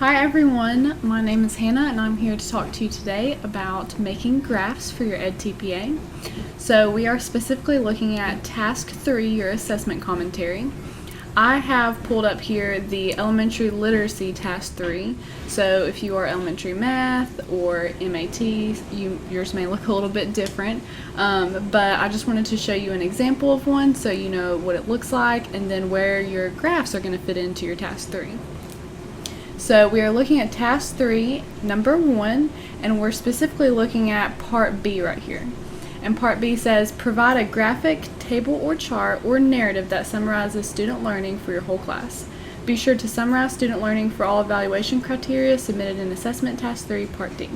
Hi everyone, my name is Hannah and I'm here to talk to you today about making graphs for your edTPA. So we are specifically looking at Task 3, your assessment commentary. I have pulled up here the Elementary Literacy Task 3, so if you are elementary math or MAT, yours may look a little bit different, but I just wanted to show you an example of one so you know what it looks like and then where your graphs are going to fit into your Task 3. So we are looking at Task 3, number 1, and we're specifically looking at Part B right here. And Part B says, provide a graphic, table or chart or narrative that summarizes student learning for your whole class. Be sure to summarize student learning for all evaluation criteria submitted in Assessment Task 3, Part D.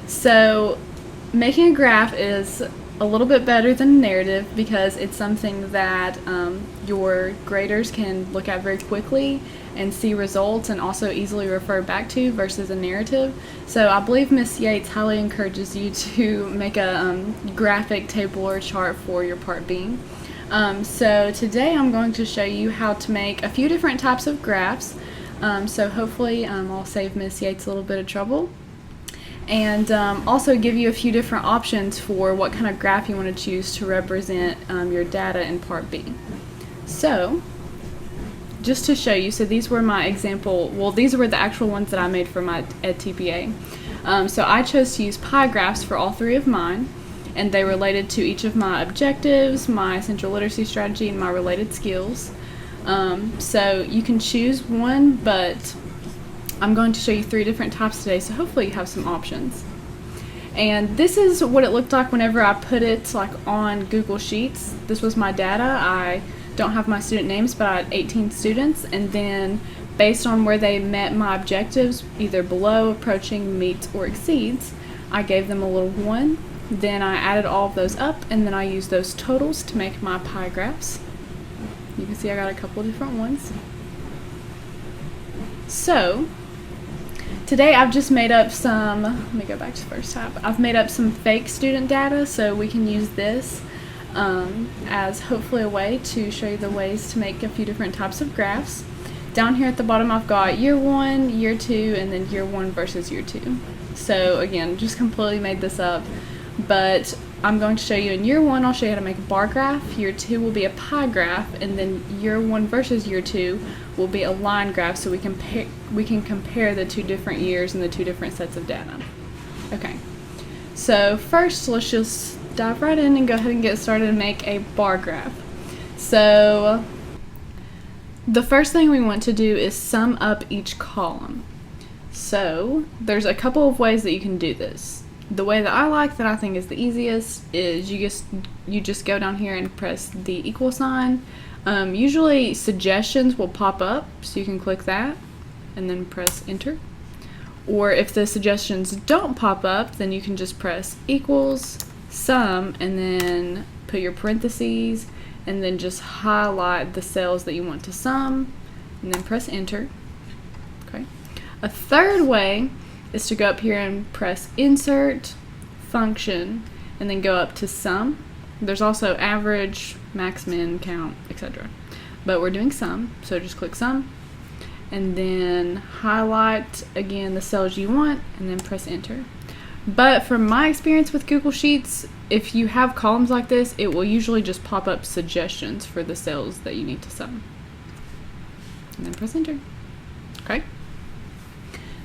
So making a graph is a little bit better than a narrative because it's something that your graders can look at very quickly and see results and also easily refer back to versus a narrative. So I believe Ms. Yates highly encourages you to make a graphic table or chart for your Part B. So today I'm going to show you how to make a few different types of graphs. So hopefully I'll save Ms. Yates a little bit of trouble. And also give you a few different options for what kind of graph you want to choose to represent your data in Part B. So, just to show you, so these were my example, well these were the actual ones that I made for my edTPA. So I chose to use pie graphs for all three of mine, and they related to each of my objectives, my central literacy strategy, and my related skills. So you can choose one, but I'm going to show you three different types today, so hopefully you have some options. And this is what it looked like whenever I put it on Google Sheets. This was my data. I don't have my student names, but I had 18 students, and then based on where they met my objectives, either below, approaching, meets, or exceeds, I gave them a little 1. Then I added all of those up, and then I used those totals to make my pie graphs. You can see I got a couple different ones. So today I've just made up some, let me go back to the first tab, I've made up some fake student data so we can use this as hopefully a way to show you the ways to make a few different types of graphs. Down here at the bottom I've got year 1, year 2, and then year 1 versus year 2. So again, just completely made this up, but I'm going to show you in year 1, I'll show you how to make a bar graph, year 2 will be a pie graph, and then year 1 versus year 2 will be a line graph so we can compare the two different years and the two different sets of data. Okay, so first let's just dive right in and go ahead and get started and make a bar graph. So the first thing we want to do is sum up each column. So there's a couple of ways that you can do this. The way that I like, that I think is the easiest, is you just go down here and press the equal sign. Usually suggestions will pop up, so you can click that and then press enter. Or if the suggestions don't pop up, then you can just press equals sum and then put your parentheses and then just highlight the cells that you want to sum and then press enter. Okay. A third way is to go up here and press insert, function, and then go up to sum. There's also average, max, min, count, etc. But we're doing sum, so just click sum and then highlight again the cells you want and then press enter. But from my experience with Google Sheets, if you have columns like this, it will usually just pop up suggestions for the cells that you need to sum. And then press enter. Okay.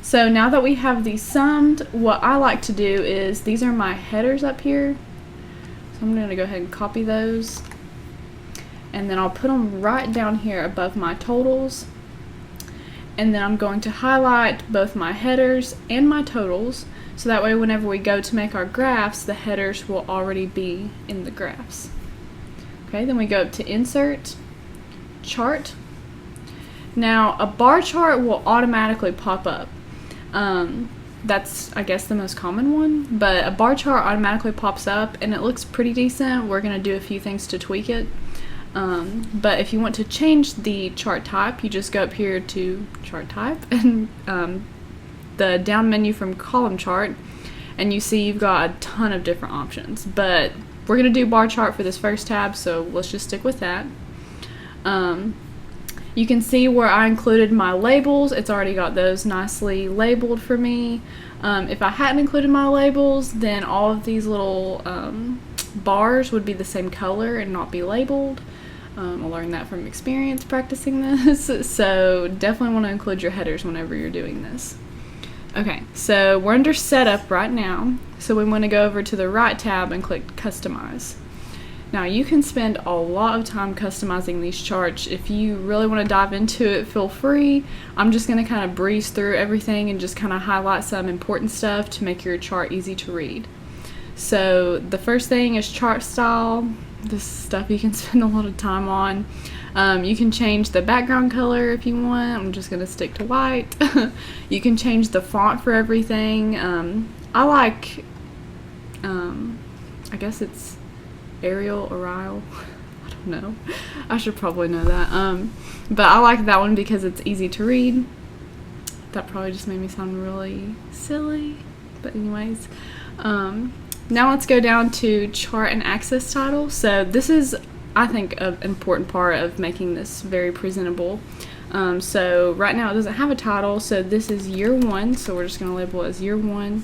So now that we have these summed, what I like to do is, these are my headers up here. So I'm going to go ahead and copy those. And then I'll put them right down here above my totals. And then I'm going to highlight both my headers and my totals, so that way whenever we go to make our graphs, the headers will already be in the graphs. Okay, then we go up to insert, chart. Now a bar chart will automatically pop up. That's, I guess, the most common one, but a bar chart automatically pops up and it looks pretty decent. We're going to do a few things to tweak it. But if you want to change the chart type, you just go up here to chart type and the down menu from column chart, and you see you've got a ton of different options. But we're going to do bar chart for this first tab, so let's just stick with that. You can see where I included my labels. It's already got those nicely labeled for me. If I hadn't included my labels, then all of these little bars would be the same color and not be labeled. I learned that from experience practicing this, so definitely want to include your headers whenever you're doing this. Okay, so we're under setup right now, so we want to go over to the right tab and click customize. Now you can spend a lot of time customizing these charts. If you really want to dive into it, feel free. I'm just going to kind of breeze through everything and just kind of highlight some important stuff to make your chart easy to read. So the first thing is chart style. This stuff you can spend a lot of time on. You can change the background color if you want. I'm just going to stick to white. You can change the font for everything. I like, I guess it's Arial. I don't know. I should probably know that. But I like that one because it's easy to read. That probably just made me sound really silly. But anyways, now let's go down to chart and axis title. So this is, I think, an important part of making this very presentable. So right now it doesn't have a title, so this is year 1, so we're just going to label it as year 1.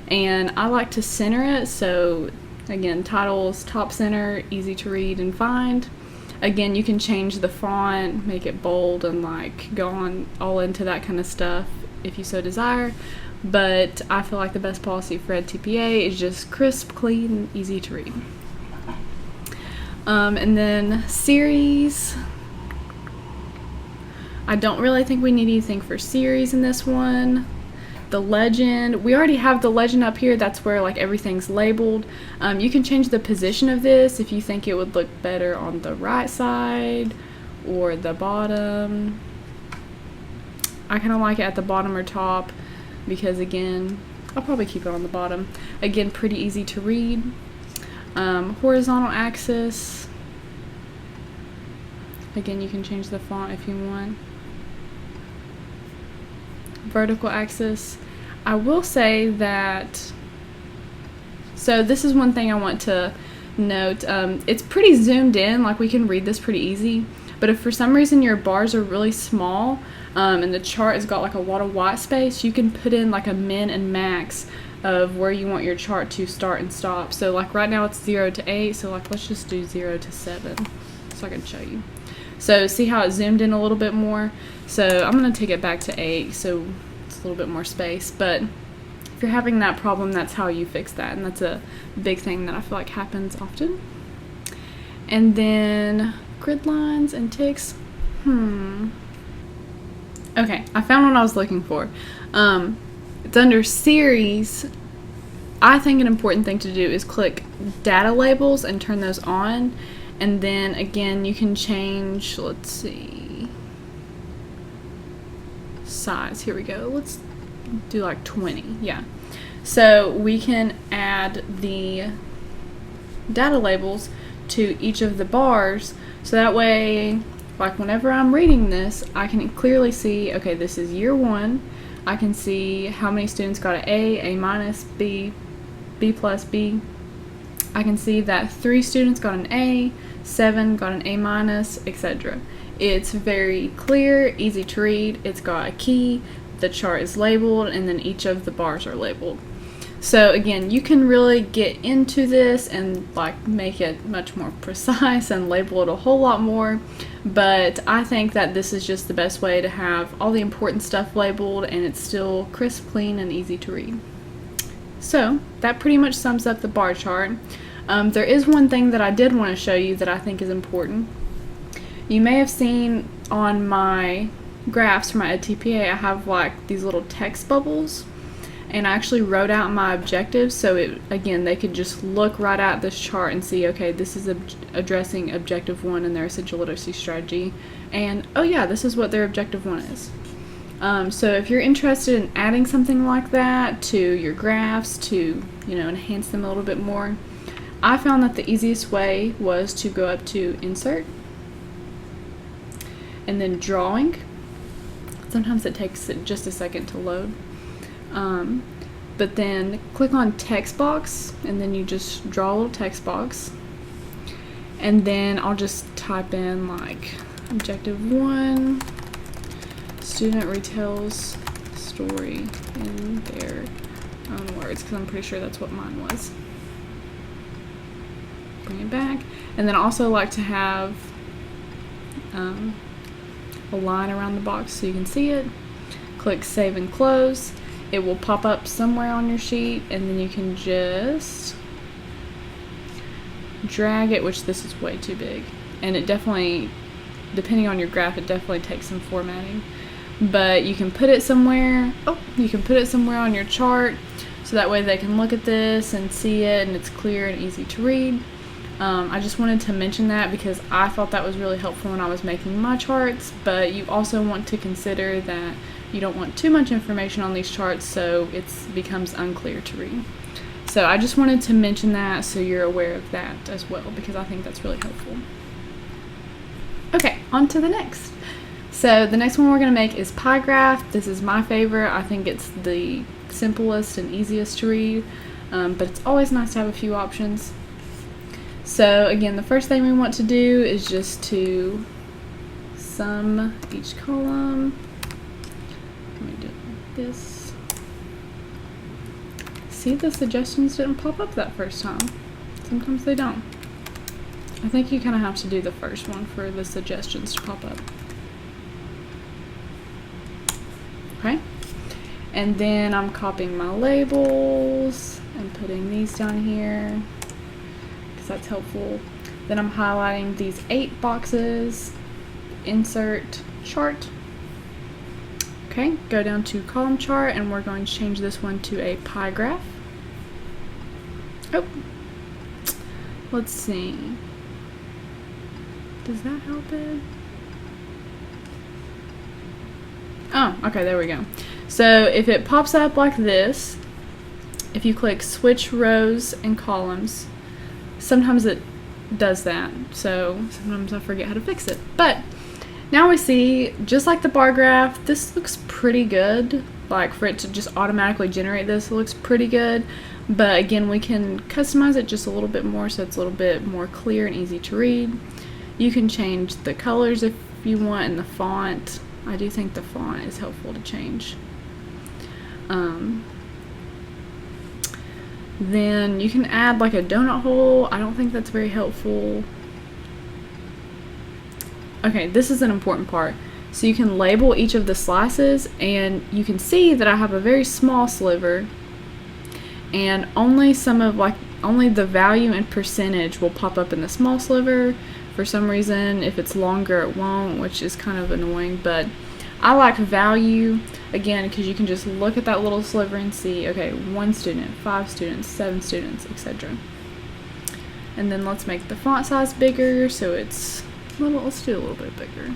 And I like to center it, so again, titles, top center, easy to read and find. Again, you can change the font, make it bold, and like go on all into that kind of stuff if you so desire. But I feel like the best policy for edTPA is just crisp, clean, and easy to read. And then series. I don't really think we need anything for series in this one. The legend, we already have the legend up here. That's where like everything's labeled. You can change the position of this if you think it would look better on the right side or the bottom. I kind of like it at the bottom or top because, again, I'll probably keep it on the bottom. Again, pretty easy to read. Horizontal axis. Again, you can change the font if you want. Vertical axis. I will say that, so this is one thing I want to note. It's pretty zoomed in, like we can read this pretty easy, but if for some reason your bars are really small and the chart has got like a lot of white space, you can put in like a min and max of where you want your chart to start and stop. So like right now it's 0 to 8, so like let's just do 0 to 7 so I can show you. So see how it zoomed in a little bit more? So I'm going to take it back to 8 so it's a little bit more space, but if you're having that problem, that's how you fix that, and that's a big thing that I feel like happens often. And then grid lines and ticks. Okay, I found what I was looking for. It's under series. I think an important thing to do is click data labels and turn those on. And then again, you can change, let's see, size. Here we go. Let's do like 20. Yeah. So we can add the data labels to each of the bars. So that way, like whenever I'm reading this, I can clearly see, okay, this is year 1. I can see how many students got an A minus, B, B plus, B. I can see that 3 students got an A, 7 got an A minus, etc. It's very clear, easy to read. It's got a key, the chart is labeled, and then each of the bars are labeled. So again, you can really get into this and like make it much more precise and label it a whole lot more, but I think that this is just the best way to have all the important stuff labeled and it's still crisp, clean, and easy to read. So that pretty much sums up the bar chart. There is one thing that I did want to show you that I think is important. You may have seen on my graphs for my edTPA, I have like these little text bubbles, and I actually wrote out my objectives so again they could just look right at this chart and see, okay, this is addressing objective 1 in their essential literacy strategy, and oh yeah, this is what their objective 1 is. So if you're interested in adding something like that to your graphs to, you know, enhance them a little bit more, I found that the easiest way was to go up to Insert and then Drawing. Sometimes it takes just a second to load. But then click on Text Box and then you just draw a little text box. And then I'll just type in like Objective 1, student retells story in their own words, because I'm pretty sure that's what mine was. Bring it back. And then I also like to have a line around the box so you can see it. Click Save and Close. It will pop up somewhere on your sheet, and then you can just drag it, which this is way too big. And it definitely, depending on your graph, it definitely takes some formatting. But you can put it somewhere, you can put it somewhere on your chart, so that way they can look at this and see it, and it's clear and easy to read. I just wanted to mention that because I thought that was really helpful when I was making my charts, but you also want to consider that you don't want too much information on these charts so it becomes unclear to read. So I just wanted to mention that so you're aware of that as well, because I think that's really helpful. Okay, on to the next. So the next one we're going to make is pie graph. This is my favorite. I think it's the simplest and easiest to read, but it's always nice to have a few options. So again, the first thing we want to do is just to sum each column. Let me do this. See, the suggestions didn't pop up that first time. Sometimes they don't. I think you kind of have to do the first one for the suggestions to pop up. Okay. And then I'm copying my labels and putting these down here, that's helpful. Then I'm highlighting these 8 boxes, insert chart. Okay, go down to column chart, and we're going to change this one to a pie graph. Oh, let's see. Does that help it? Oh, okay, there we go. So if it pops up like this, if you click switch rows and columns, sometimes it does that, so sometimes I forget how to fix it. But now we see, just like the bar graph, this looks pretty good. Like, for it to just automatically generate this, it looks pretty good. But again, we can customize it just a little bit more so it's a little bit more clear and easy to read. You can change the colors if you want, and the font. I do think the font is helpful to change. Then you can add like a donut hole. I don't think that's very helpful. Okay, this is an important part. So you can label each of the slices, and you can see that I have a very small sliver, and only the value and percentage will pop up in the small sliver. For some reason, if it's longer, it won't, which is kind of annoying, but I like value, again, because you can just look at that little sliver and see, okay, 1 student, 5 students, 7 students, etc. And then let's make the font size bigger, so it's, let's do a little bit bigger.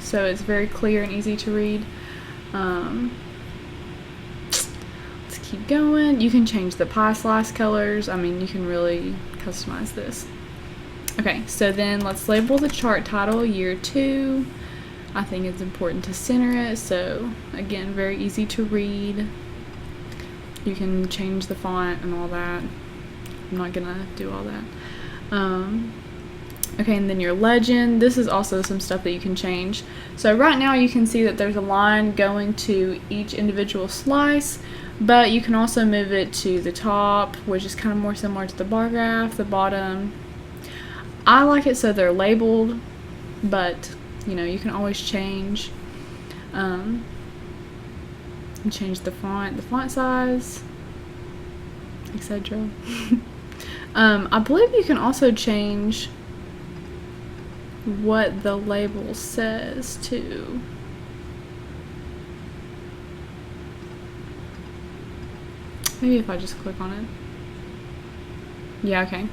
So it's very clear and easy to read. Let's keep going. You can change the pie slice colors. I mean, you can really customize this. Okay, so then let's label the chart title Year 2. I think it's important to center it, so again, very easy to read. You can change the font and all that. I'm not gonna do all that. Okay, and then your legend. This is also some stuff that you can change. So right now you can see that there's a line going to each individual slice, but you can also move it to the top, which is kind of more similar to the bar graph, the bottom. I like it so they're labeled, but you know, you can always change and change the font size, etc. I believe you can also change what the label says too. Maybe if I just click on it. Yeah, okay.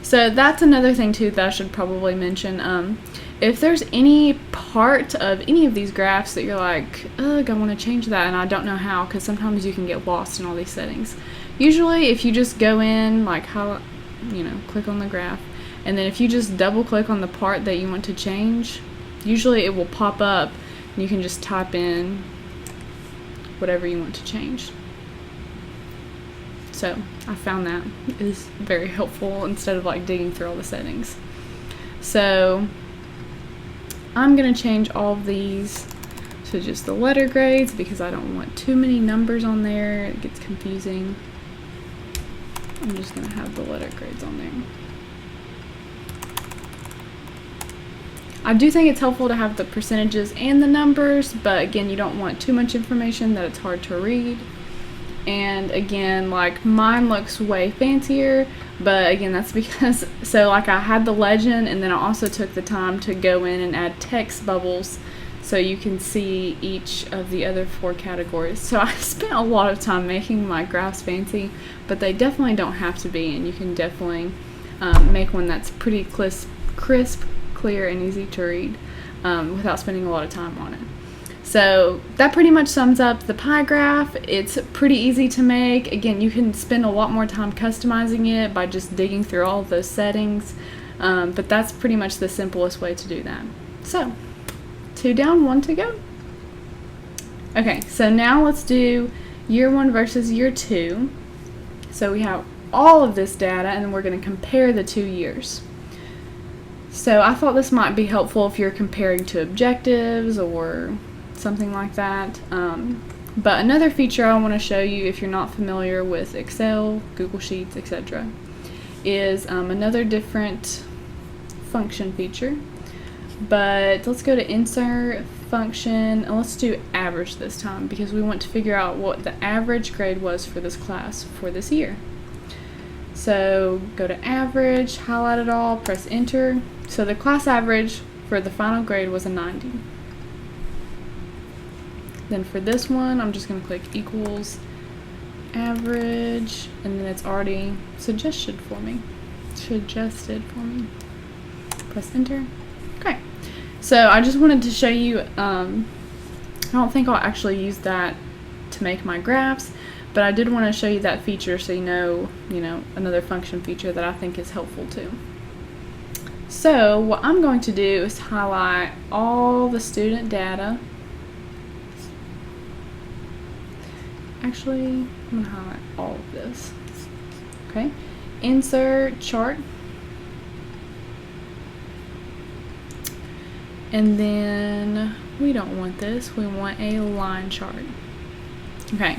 So that's another thing too that I should probably mention. If there's any part of any of these graphs that you're like, ugh, I want to change that and I don't know how, because sometimes you can get lost in all these settings. Usually if you just go in, like how, you know, click on the graph, and then if you just double click on the part that you want to change, usually it will pop up and you can just type in whatever you want to change. So I found that is very helpful instead of like digging through all the settings. So I'm going to change all of these to just the letter grades because I don't want too many numbers on there. It gets confusing. I'm just going to have the letter grades on there. I do think it's helpful to have the percentages and the numbers, but again, you don't want too much information that it's hard to read. And again, like mine looks way fancier, but again, that's because, so like I had the legend and then I also took the time to go in and add text bubbles so you can see each of the other 4 categories. So I spent a lot of time making my graphs fancy, but they definitely don't have to be, and you can definitely make one that's pretty crisp, clear, and easy to read without spending a lot of time on it. So that pretty much sums up the pie graph. It's pretty easy to make. Again, you can spend a lot more time customizing it by just digging through all of those settings, but that's pretty much the simplest way to do that. So 2 down, 1 to go. Okay, so now let's do year 1 versus year 2. So we have all of this data and we're going to compare the 2 years. So I thought this might be helpful if you're comparing to objectives or something like that. But another feature I want to show you if you're not familiar with Excel, Google Sheets, etc. is another different function feature. But let's go to Insert, Function, and let's do Average this time because we want to figure out what the average grade was for this class for this year. So go to Average, highlight it all, press Enter. So the class average for the final grade was a 90. Then for this one, I'm just going to click equals average, and then it's already suggested for me. Press enter. Okay. So I just wanted to show you, I don't think I'll actually use that to make my graphs, but I did want to show you that feature so you know, another function feature that I think is helpful too. So what I'm going to do is highlight all the student data. Actually, I'm going to highlight all of this. Okay. Insert chart. And then we don't want this. We want a line chart. Okay.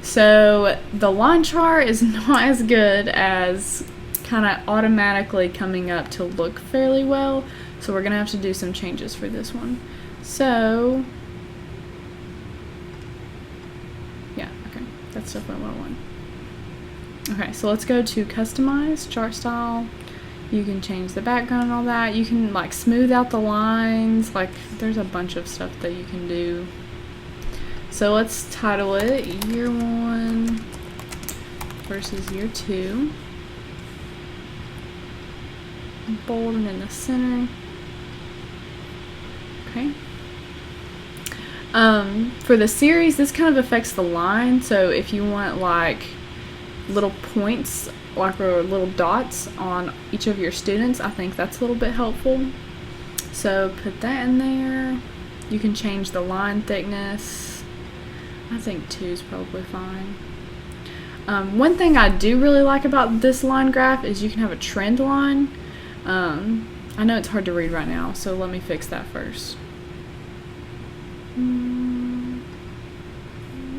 So the line chart is not as good as kind of automatically coming up to look fairly well. So we're going to have to do some changes for this one. So yeah, okay. That's definitely what I want. Okay, so let's go to customize chart style. You can change the background and all that. You can like smooth out the lines. Like there's a bunch of stuff that you can do. So let's title it year 1 versus year 2. Bold and in the center. Okay. For the series, this kind of affects the line. So if you want like little points, like or little dots on each of your students, I think that's a little bit helpful. So put that in there. You can change the line thickness. I think 2 is probably fine. One thing I do really like about this line graph is you can have a trend line. I know it's hard to read right now, so let me fix that first.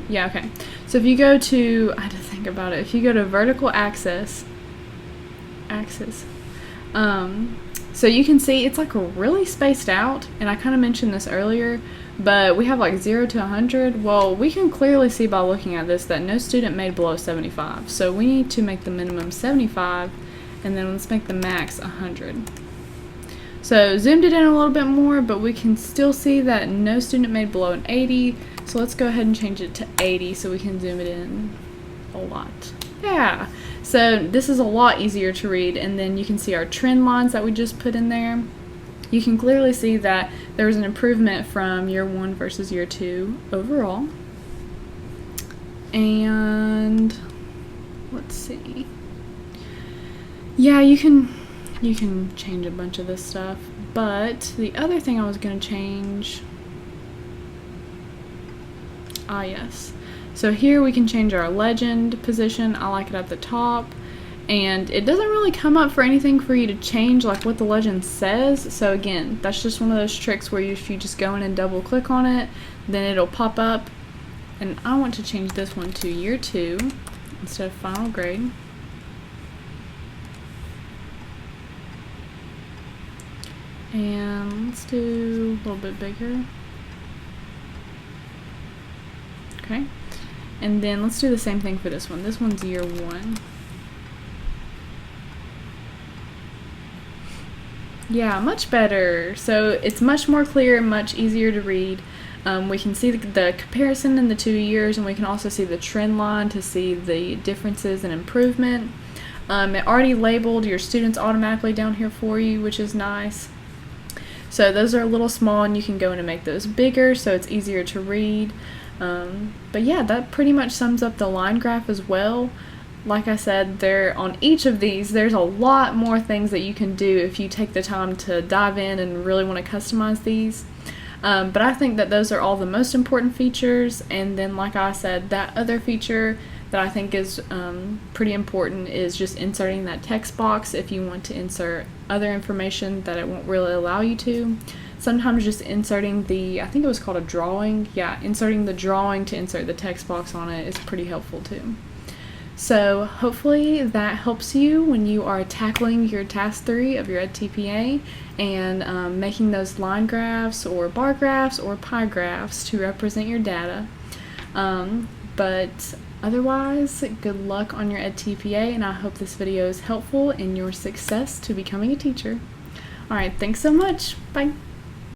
Yeah, okay. So if you go to, I had to think about it. If you go to vertical axis, so you can see it's like really spaced out, and I kind of mentioned this earlier, but we have like 0 to 100. Well, we can clearly see by looking at this that no student made below 75. So we need to make the minimum 75, and then let's make the max 100. So zoomed it in a little bit more, but we can still see that no student made below an 80. So let's go ahead and change it to 80 so we can zoom it in a lot. Yeah, so this is a lot easier to read, and then you can see our trend lines that we just put in there. You can clearly see that there was an improvement from year 1 versus year 2 overall. And let's see. Yeah, you can change a bunch of this stuff, but the other thing I was going to change, yes. So here we can change our legend position. I like it at the top, and it doesn't really come up for anything for you to change like what the legend says. So again, that's just one of those tricks where if you just go in and double click on it, then it'll pop up. And I want to change this one to year 2 instead of final grade. And let's do a little bit bigger. Okay. And then let's do the same thing for this one. This one's year 1. Yeah, much better. So it's much more clear and much easier to read. We can see the comparison in the 2 years, and we can also see the trend line to see the differences and improvement. It already labeled your students automatically down here for you, which is nice. So those are a little small, and you can go in and make those bigger so it's easier to read. But yeah, that pretty much sums up the line graph as well. Like I said, on each of these, there's a lot more things that you can do if you take the time to dive in and really want to customize these. But I think that those are all the most important features, and then like I said, that other feature that I think is pretty important is just inserting that text box if you want to insert other information that it won't really allow you to. Sometimes just inserting I think it was called a drawing, yeah, inserting the drawing to insert the text box on it is pretty helpful too. So hopefully that helps you when you are tackling your task 3 of your edTPA and making those line graphs or bar graphs or pie graphs to represent your data. But otherwise, good luck on your edTPA, and I hope this video is helpful in your success to becoming a teacher. Alright, thanks so much. Bye.